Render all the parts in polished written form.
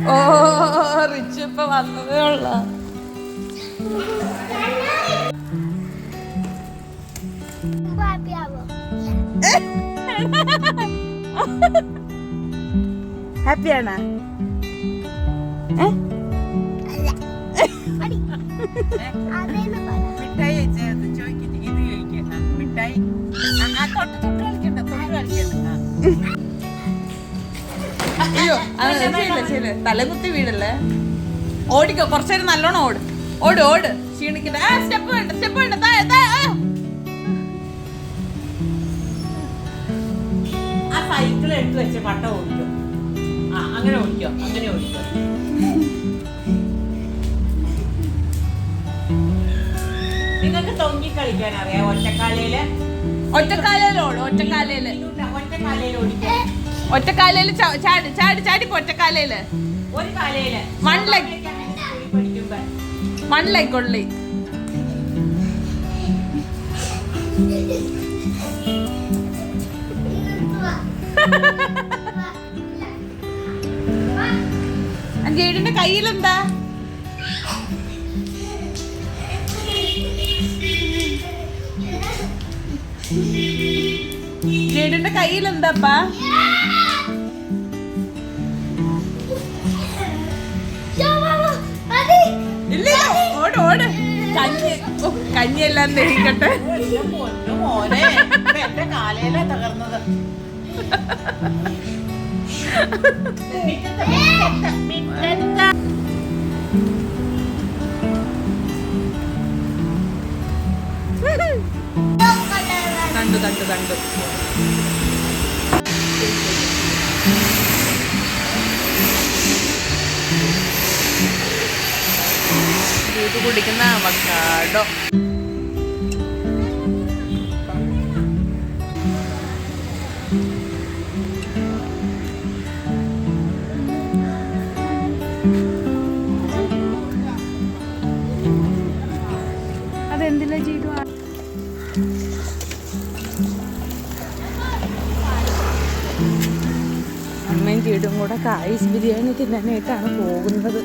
ഓ rich ഇപ്പൊ വന്നതേ ഉള്ള. ഹാപ്പിയാണോ? അയ്യോ തലകുത്തി വീടല്ലേ. ഓടിക്കോ, കുറച്ചേരം നല്ലോണം ഓട് ഓട് ഓട്. ക്ഷീണിക്കണ്ട. സ്റ്റെപ്പ് വേണ്ട, സ്റ്റെപ്പ് വേണ്ട. ആ സൈക്കിൾ എടുത്ത് വെച്ച് പട്ട ഓടിക്കോ. അങ്ങനെ ഓടിക്കോ, അങ്ങനെ ഓടിക്കോ. നിങ്ങൾക്ക് തൊങ്ങി കളിക്കാൻ അറിയാം? ഒറ്റക്കാലയില് ഒറ്റക്കാലയില് ഓട്. ഒറ്റക്കാലയില് ഒറ്റക്കാലയിൽ ഓടിക്കോ. ഒറ്റക്കാലയില് ചാടി ചാടി ചാടി. ഒറ്റക്കാലയില് ഒരു കാലയില് പഠിക്കുമ്പോ 1 leg only. ജേഡിന്റെ കയ്യിലെന്താ? ജേഡിന്റെ കയ്യിലെന്താപ്പാ? ഇല്ല, ഓട് ഓട്. കഞ്ഞിയെല്ലാം ദഹിക്കട്ടെ. മോനെ എന്റെ കാലയിലാ തകർന്നത്. കണ്ടു കണ്ടു കണ്ടു. ഇത് കുടിക്കുന്ന അവക്കാഡോ. അതെന്തിലാ ചെയ്തു? അമ്മയും ചീടും കൂടെ കായ്സ് ബിരിയാണി തിന്നാനായിട്ടാണ് പോകുന്നത്.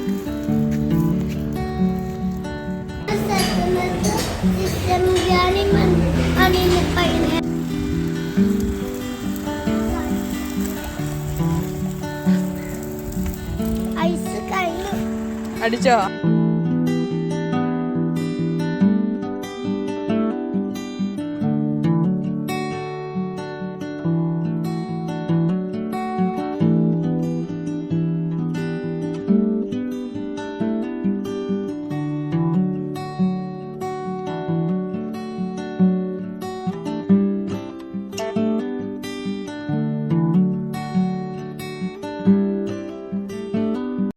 അടിച്ചോ?